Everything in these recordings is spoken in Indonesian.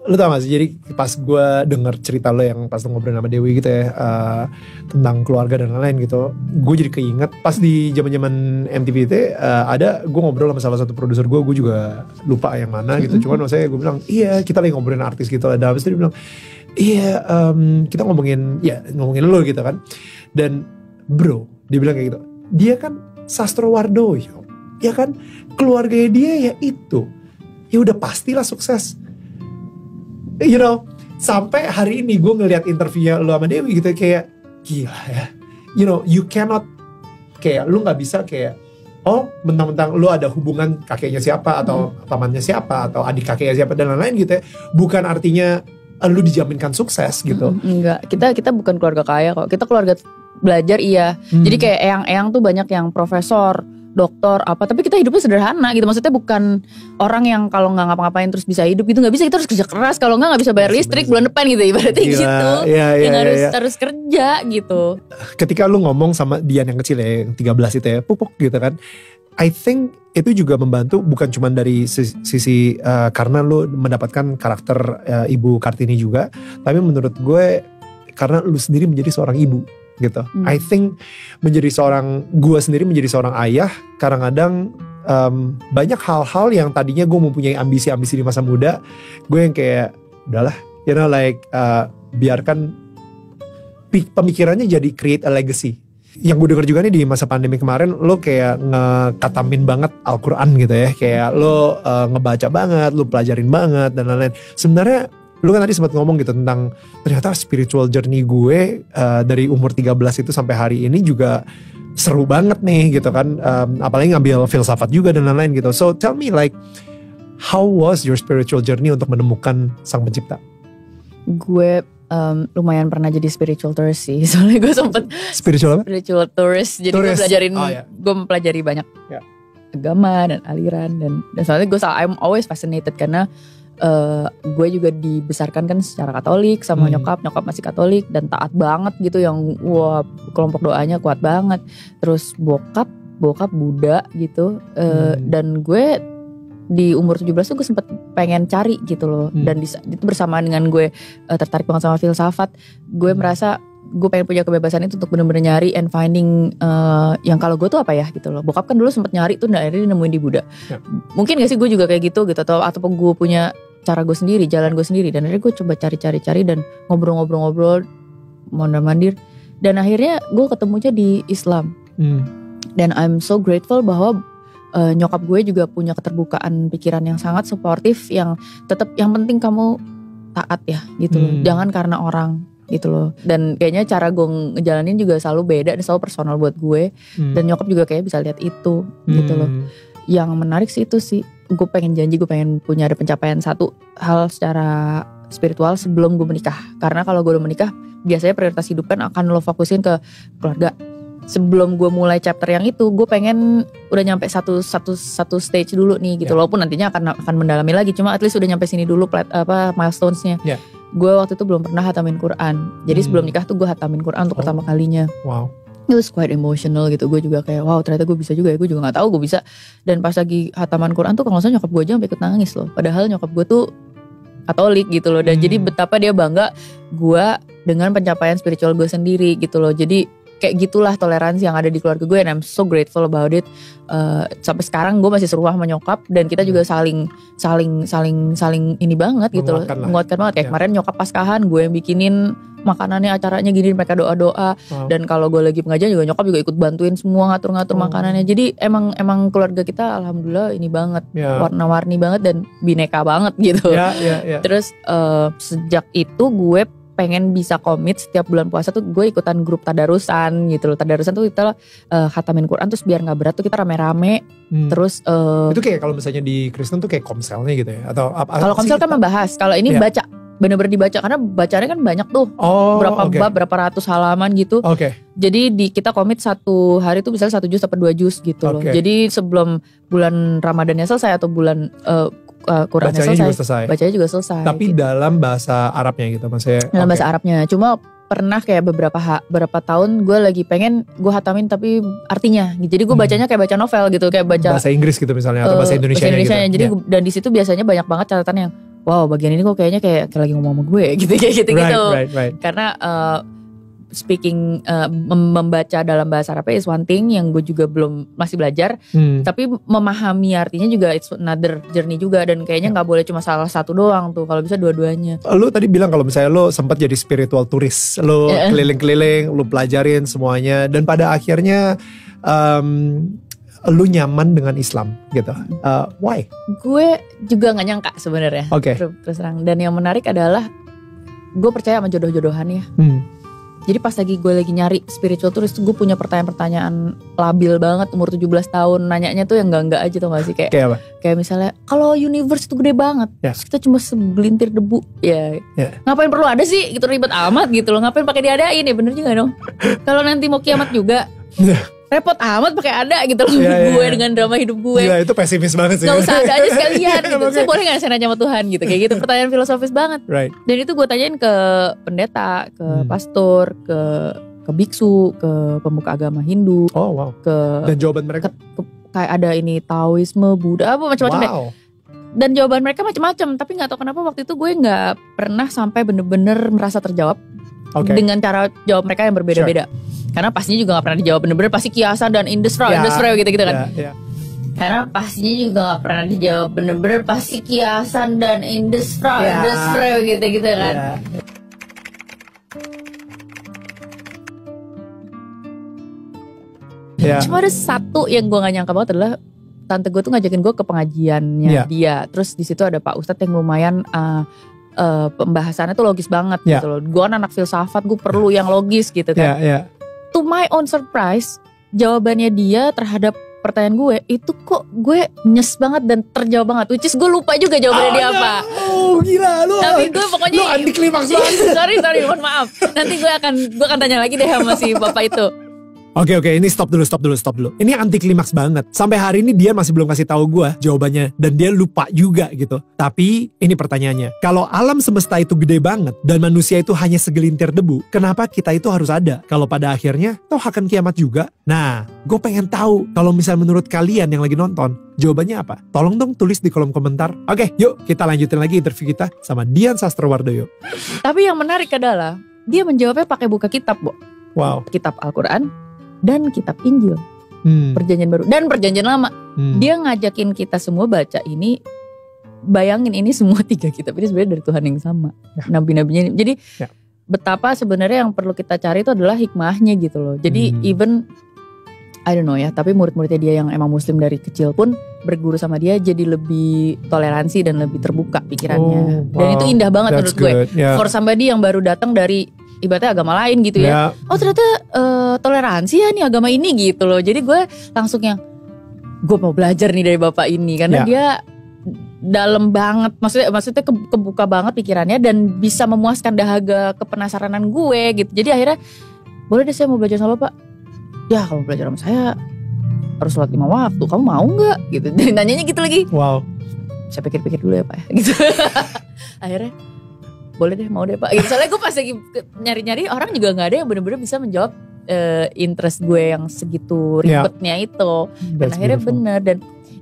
Lu tau gak sih, jadi pas gue denger cerita lo yang pas lo ngobrol sama Dewi gitu ya, tentang keluarga dan lain-lain gitu, gue jadi keinget pas di zaman-zaman MTV itu ada gue ngobrol sama salah satu produser gue juga lupa yang mana gitu, cuman maksudnya gue bilang iya kita lagi ngobrolin artis gitu, dan habis itu dia bilang iya kita ngomongin lo gitu kan, dan bro dia bilang kayak gitu, dia kan Sastrowardoyo, ya kan keluarganya dia ya itu, ya udah pastilah sukses. You know, sampai hari ini gue ngeliat interviewnya lu sama Dewi gitu kayak gila ya. You know, you cannot kayak lu nggak bisa kayak mentang-mentang lu ada hubungan kakeknya siapa atau pamannya siapa atau adik kakeknya siapa dan lain-lain gitu ya. Bukan artinya lu dijaminkan sukses gitu. Enggak, kita bukan keluarga kaya kok. Kita keluarga belajar iya. Jadi kayak eyang-eyang tuh banyak yang profesor, dokter apa, tapi kita hidupnya sederhana gitu, maksudnya bukan orang yang kalau nggak ngapa-ngapain terus bisa hidup gitu, nggak bisa, kita harus kerja keras, kalau nggak bisa bayar listrik bulan depan gitu ibaratnya gitu, yang harus kerja gitu. Ketika lu ngomong sama Dian yang kecil ya, yang 13 itu ya, pupuk gitu kan, I think itu juga membantu bukan cuma dari sisi karena lu mendapatkan karakter Ibu Kartini juga, tapi menurut gue karena lu sendiri menjadi seorang ibu gitu. I think gue sendiri menjadi seorang ayah kadang-kadang banyak hal-hal yang tadinya gue mempunyai ambisi-ambisi di masa muda, gue yang kayak udahlah, you know, like biarkan pemikirannya jadi create a legacy. Yang gue denger juga nih di masa pandemi kemarin, lo kayak ngekatamin banget Al-Quran gitu ya, kayak lo ngebaca banget, lo pelajarin banget dan lain-lain. Sebenarnya lu kan tadi sempat ngomong gitu tentang ternyata spiritual journey gue dari umur 13 itu sampai hari ini juga seru banget nih gitu kan, apalagi ngambil filsafat juga dan lain-lain gitu. So tell me like how was your spiritual journey untuk menemukan Sang Pencipta? Gue lumayan pernah jadi spiritual tourist sih, soalnya gue sempet spiritual tourist, jadi gue belajarin, gue mempelajari banyak agama dan aliran dan soalnya I'm always fascinated karena gue juga dibesarkan kan secara Katolik sama nyokap masih Katolik dan taat banget gitu, yang wah kelompok doanya kuat banget. Terus bokap Buddha gitu, dan gue di umur 17 tuh gue sempet pengen cari gitu loh, dan itu bersamaan dengan gue tertarik banget sama filsafat. Gue merasa gue pengen punya kebebasan itu untuk benar-benar nyari and finding yang kalau gue tuh apa ya gitu loh. Bokap kan dulu sempet nyari tuh, akhirnya dia nemuin di Buddha. Mungkin gak sih gue juga kayak gitu atau gue punya cara gue sendiri, jalan gue sendiri, dan akhirnya gue coba cari dan ngobrol mondar-mandir, dan akhirnya gue ketemunya di Islam. Dan I'm so grateful bahwa nyokap gue juga punya keterbukaan pikiran yang sangat suportif, yang tetap yang penting kamu taat ya gitu loh, jangan karena orang gitu loh. Dan kayaknya cara gue ngejalanin juga selalu beda dan selalu personal buat gue, dan nyokap juga kayak bisa lihat itu gitu loh. Yang menarik sih itu sih, gue pengen punya ada pencapaian satu hal secara spiritual sebelum gue menikah. Karena kalau gue udah menikah, biasanya prioritas hidup kan akan lo fokusin ke keluarga. Sebelum gue mulai chapter yang itu, gue pengen udah nyampe satu stage dulu nih gitu. Walaupun nantinya akan mendalami lagi, cuma at least udah nyampe sini dulu milestonesnya. Gue waktu itu belum pernah hatamin Quran. Jadi sebelum nikah tuh gue hatamin Quran untuk pertama kalinya. Wow. It was quite emotional gitu. Gue juga kayak wow, ternyata gue bisa juga ya. Gue juga gak tahu gue bisa. Dan pas lagi hataman Quran tuh kalau gak salah nyokap gue aja sampai ikut nangis loh. Padahal nyokap gue tuh Katolik gitu loh. Dan jadi betapa dia bangga gue dengan pencapaian spiritual gue sendiri gitu loh. Jadi kayak gitulah toleransi yang ada di keluarga gue, and I'm so grateful about it. Sampai sekarang gue masih seruah sama nyokap, dan kita juga saling ini banget gitu loh, menguatkan banget. Kayak kemarin nyokap Paskahan, gue yang bikinin makanannya, acaranya gini, mereka doa-doa. Dan kalau gue lagi pengajian juga nyokap juga ikut bantuin semua ngatur-ngatur makanannya. Jadi emang keluarga kita alhamdulillah ini banget, warna-warni banget dan bineka banget gitu. Terus sejak itu gue pengen bisa komit setiap bulan puasa tuh gue ikutan grup tadarusan gitu loh. Tadarusan tuh kita khatamin Quran, terus biar gak berat tuh kita rame-rame. Terus itu kayak kalau misalnya di Kristen tuh kayak komselnya gitu ya, atau kalau komsel kan membahas, kalau ini baca, bener-bener dibaca, karena bacanya kan banyak tuh, bab, berapa ratus halaman gitu. Jadi kita komit satu hari tuh misalnya 1 juz atau 2 juz gitu loh. Jadi sebelum bulan Ramadannya selesai atau bulan Qurannya selesai, bacanya juga selesai. Tapi gitu. Dalam bahasa Arabnya gitu maksudnya. Dalam bahasa Arabnya. Cuma pernah kayak beberapa tahun gue lagi pengen gue hatamin tapi artinya. Jadi gue bacanya kayak baca novel gitu, kayak baca bahasa Inggris gitu misalnya atau bahasa Indonesia gitu. Jadi dan di situ biasanya banyak banget catatan yang wow bagian ini kok kayaknya kayak lagi ngomong sama gue gitu Right. Karena speaking membaca dalam bahasa Arab is one thing yang gue juga masih belajar, tapi memahami artinya juga it's another journey juga, dan kayaknya nggak boleh cuma salah satu doang tuh, kalau bisa dua-duanya. Lu tadi bilang kalau misalnya lu sempat jadi spiritual turis, lu keliling-keliling, lu pelajarin semuanya, dan pada akhirnya lu nyaman dengan Islam gitu. Why? Gue juga nggak nyangka sebenarnya. Terus terang. Dan yang menarik adalah gue percaya sama jodoh-jodohan ya. Jadi pas gue lagi nyari spiritual turis tuh gue punya pertanyaan-pertanyaan labil banget umur 17 tahun. Nanyanya tuh yang enggak aja tuh gak sih. Kayak apa? Kayak misalnya kalau universe itu gede banget, kita cuma segelintir debu. Ngapain perlu ada sih gitu, ribet amat gitu loh. Ngapain pakai diadain ya, bener juga dong. Kalau nanti mau kiamat juga repot amat pakai ada gitu loh. Gue dengan drama hidup gue. Itu pesimis banget sih. Gak usah ada aja sekalian gitu. Saya boleh gak saya nanya sama Tuhan gitu. Kayak gitu, pertanyaan filosofis banget. Dan itu gue tanyain ke pendeta, ke pastor, ke biksu, ke pemuka agama Hindu. Dan jawaban mereka? Kayak ada ini Taoisme, Buddha, apa macam-macam deh. Dan jawaban mereka macam-macam. Tapi gak tahu kenapa waktu itu gue gak pernah sampai bener-bener merasa terjawab. Dengan cara jawab mereka yang berbeda-beda. Karena pastinya juga gak pernah dijawab bener-bener, pasti kiasan dan industri gitu-gitu kan. Karena pastinya juga gak pernah dijawab bener-bener, pasti kiasan dan industri gitu-gitu kan. Cuma ada satu yang gue gak nyangka banget adalah tante gue tuh ngajakin gue ke pengajiannya dia. Terus di situ ada Pak Ustadz yang lumayan pembahasannya tuh logis banget gitu loh. Gue anak filsafat, gue perlu yang logis gitu kan. To my own surprise, jawabannya dia terhadap pertanyaan gue itu kok gue nyes banget dan terjawab banget. Which is gue lupa juga jawabannya dia apa. Gila lu. Tapi gue pokoknya lu anti klimaks banget. sorry mohon maaf. Nanti gue akan tanya lagi deh sama si bapak itu. Oke, ini stop dulu. Ini anti klimaks banget. Sampai hari ini dia masih belum kasih tahu gue jawabannya, dan dia lupa juga gitu. Tapi ini pertanyaannya, kalau alam semesta itu gede banget dan manusia itu hanya segelintir debu, kenapa kita itu harus ada? Kalau pada akhirnya toh akan kiamat juga. Nah, gue pengen tahu kalau misalnya menurut kalian yang lagi nonton, jawabannya apa? Tolong dong tulis di kolom komentar. Oke, yuk kita lanjutin lagi interview kita sama Dian Sastrowardoyo. Tapi yang menarik adalah dia menjawabnya pakai buka kitab, Bo. Kitab Al-Quran dan kitab Injil, Perjanjian Baru dan Perjanjian Lama. Dia ngajakin kita semua baca ini. Bayangin ini semua 3 kitab ini sebenarnya dari Tuhan yang sama, nabi-nabinya. Jadi betapa sebenarnya yang perlu kita cari itu adalah hikmahnya gitu loh. Jadi even I don't know ya, tapi murid-muridnya dia yang emang muslim dari kecil pun berguru sama dia jadi lebih toleransi dan lebih terbuka pikirannya. Dan itu indah banget menurut gue. For somebody yang baru datang dari ibaratnya agama lain gitu ya. Oh ternyata toleransi ya nih agama ini gitu loh. Jadi gue langsung yang gue mau belajar nih dari bapak ini, karena dia dalam banget, maksudnya kebuka banget pikirannya dan bisa memuaskan dahaga kepenasaranan gue gitu. Jadi akhirnya boleh deh saya mau belajar sama bapak. Ya kalau belajar sama saya harus sholat 5 waktu, kamu mau gak gitu. Dan nanyanya gitu lagi. Saya pikir-pikir dulu ya pak ya gitu. Akhirnya boleh deh, mau deh pak gitu. Soalnya gue pas lagi nyari-nyari orang juga gak ada yang bener-bener bisa menjawab interest gue yang segitu ribetnya itu. Dan akhirnya bener. Dan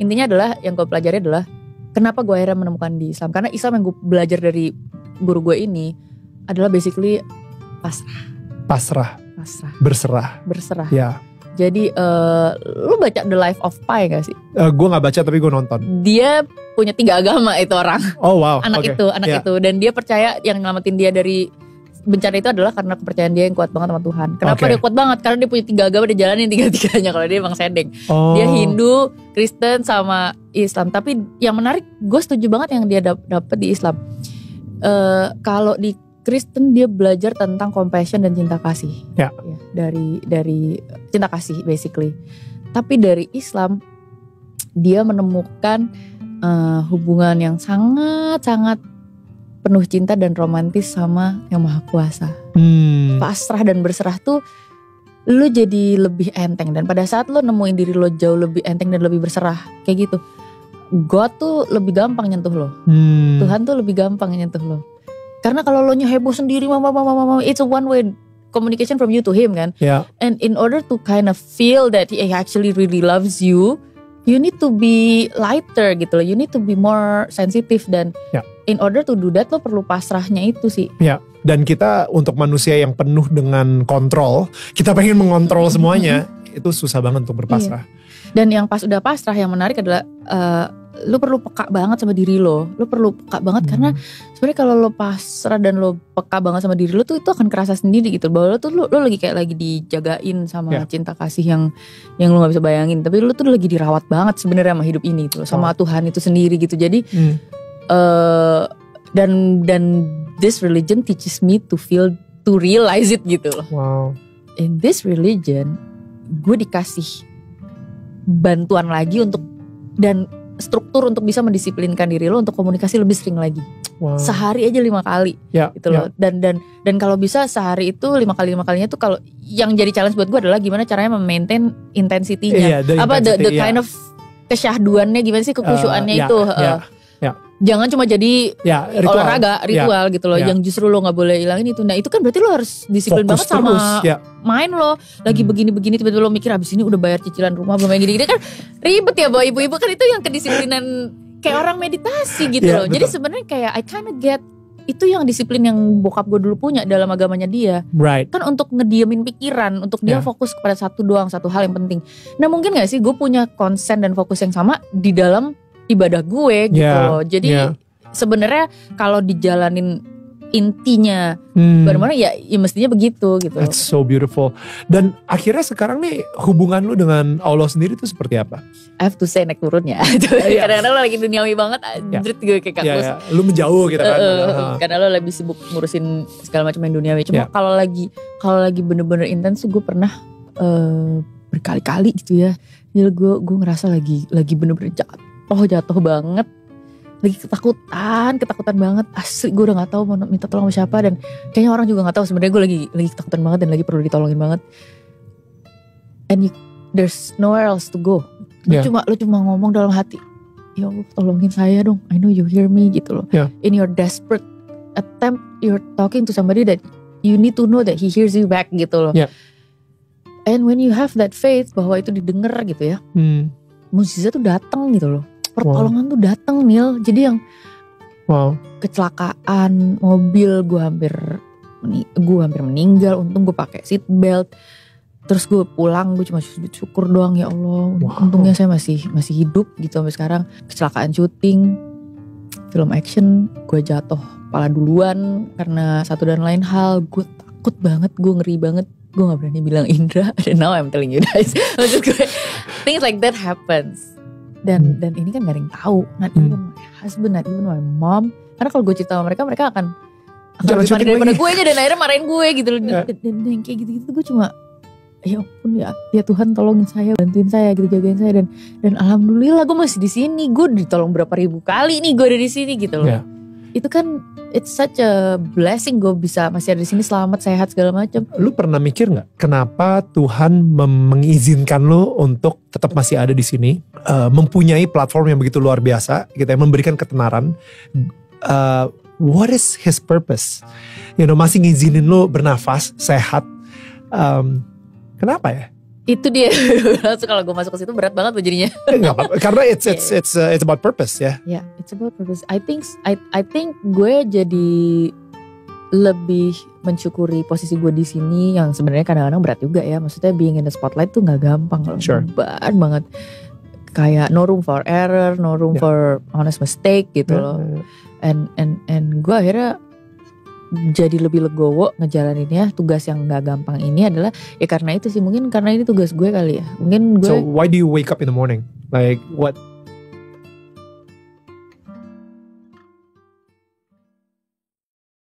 intinya adalah yang gue pelajari adalah kenapa gue akhirnya menemukan di Islam. Karena Islam yang gue belajar dari guru gue ini adalah basically pasrah. Berserah. Jadi lu baca The Life of Pi gak sih? Gue gak baca tapi gue nonton. Dia punya 3 agama itu orang. Anak itu. Dan dia percaya yang nyelamatin dia dari bencana itu adalah karena kepercayaan dia yang kuat banget sama Tuhan. Kenapa dia kuat banget? Karena dia punya 3 agama, dia jalanin 3-3-nya. Kalau dia emang sedeng. Dia Hindu, Kristen sama Islam. Tapi yang menarik, gue setuju banget yang dia dapat di Islam. Kalau di Kristen dia belajar tentang compassion dan cinta kasih. Dari cinta kasih basically. Tapi dari Islam dia menemukan hubungan yang sangat-sangat penuh cinta dan romantis sama Yang Maha Kuasa. Pasrah dan berserah tuh lu jadi lebih enteng, dan pada saat lu nemuin diri lo jauh lebih enteng dan lebih berserah kayak gitu, God tuh lebih gampang nyentuh lo. Tuhan tuh lebih gampang nyentuh lo. Karena kalau lo heboh sendiri, it's a one way communication from you to him kan. And in order to kind of feel that he actually really loves you, you need to be lighter gitu loh. You need to be more sensitive dan in order to do that lo perlu pasrahnya itu sih. Ya, dan kita untuk manusia yang penuh dengan kontrol, kita pengen mengontrol semuanya, itu susah banget untuk berpasrah. Dan yang pas udah pasrah, yang menarik adalah lo perlu peka banget sama diri lo. Lo perlu peka banget karena sebenarnya kalau lo pasrah dan lo peka banget sama diri lo tuh, itu akan kerasa sendiri gitu. Bahwa lo tuh lo lagi kayak lagi dijagain sama cinta kasih yang lo nggak bisa bayangin. Tapi lo tuh lagi dirawat banget sebenarnya sama hidup ini tuh, sama Tuhan itu sendiri gitu. Jadi dan this religion teaches me to realize it gitu loh. Wow. In this religion, gue dikasih bantuan lagi untuk dan struktur untuk bisa mendisiplinkan diri lo untuk komunikasi lebih sering lagi. Wow. Sehari aja 5 kali gitu loh. Dan kalau bisa sehari itu 5 kalinya tuh, kalau yang jadi challenge buat gue adalah gimana caranya memaintain intensity-nya. The kind of kesyahduannya, gimana sih kekusyuannya itu. Jangan cuma jadi olahraga ritual gitu loh, yang justru lo nggak boleh hilangin itu. Nah itu kan berarti lo harus disiplin fokus banget sama main lo. Lagi begini-begini tiba-tiba lo mikir abis ini udah bayar cicilan rumah belum, yang gini-gini kan ribet ya bawa ibu-ibu kan. Itu yang kedisiplinan kayak orang meditasi gitu loh. Betul. Jadi sebenarnya kayak I kinda get itu yang disiplin yang bokap gue dulu punya dalam agamanya dia. Kan untuk ngediemin pikiran, untuk dia fokus kepada satu hal yang penting. Nah mungkin gak sih gue punya konsen dan fokus yang sama di dalam ibadah gue gitu loh. Jadi sebenarnya kalau dijalanin intinya bagaimana ya mestinya begitu gitu. That's so beautiful. Dan akhirnya sekarang nih hubungan lu dengan Allah sendiri tuh seperti apa? I have to say naik turunnya. Kadang-kadang lo lagi duniawi banget, anjrit gue kayak kakus. Lu menjauh gitu kan. Karena lo lebih sibuk ngurusin segala macam yang duniawi. Cuma kalau lagi bener-bener intens gue pernah berkali-kali gitu ya. Jadi gue ngerasa lagi bener-bener jatuh banget, lagi ketakutan banget, asli gue udah nggak tahu mau minta tolong sama siapa, dan kayaknya orang juga nggak tahu sebenarnya gue lagi ketakutan banget dan lagi perlu ditolongin banget, and there's nowhere else to go. Lu cuma ngomong dalam hati, ya Allah tolongin saya dong, I know you hear me gitu loh. In your desperate attempt, you're talking to somebody that you need to know that he hears you back gitu loh. And when you have that faith bahwa itu didengar gitu ya, mukjizat tuh datang gitu loh. Pertolongan tuh datang Nil. Jadi yang kecelakaan mobil gue hampir meninggal, untung gue pakai seat belt. Terus gue pulang, gue cuma syukur doang, ya Allah untungnya saya masih hidup gitu sampai sekarang. Kecelakaan syuting film action, gue jatuh kepala duluan karena satu dan lain hal. Gue takut banget, gue ngeri banget, gue gak berani bilang Indra. And now I'm telling you guys. Maksud gue things like that happens. Dan ini kan gak ada yang tahu, not even my husband, not even my mom. Karena kalau gue cerita sama mereka akan lebih panik daripada gue aja, dan akhirnya marahin gue gitu loh. Dan yang kayak gitu-gitu gue cuma, ya ampun ya Tuhan tolongin saya, bantuin saya gitu, jagain saya, dan alhamdulillah gue masih di sini. Gue ditolong berapa ribu kali nih gue ada di sini gitu loh. Itu kan it's such a blessing, gue bisa masih ada di sini selamat, sehat segala macam. Lu pernah mikir nggak kenapa Tuhan mengizinkan lu untuk tetap masih ada di sini, mempunyai platform yang begitu luar biasa, gitu ya, memberikan ketenaran. What is His purpose? Masih ngizinin lu bernafas, sehat. Kenapa ya? Itu dia. Langsung kalau gue masuk ke situ berat banget loh jadinya. Nggak apa-apa, karena it's about purpose ya. Ya, it's about purpose. I think gue jadi lebih mensyukuri posisi gue di sini, yang sebenarnya kadang-kadang berat juga ya. Maksudnya being in the spotlight tuh nggak gampang loh. Beban banget. Kayak no room for error, no room for honest mistake gitu loh. And gue akhirnya jadi lebih legowo ngejalaninnya. Tugas yang gak gampang ini adalah ya karena itu sih, mungkin karena ini tugas gue kali ya. Mungkin gue. So why do you wake up in the morning? Like what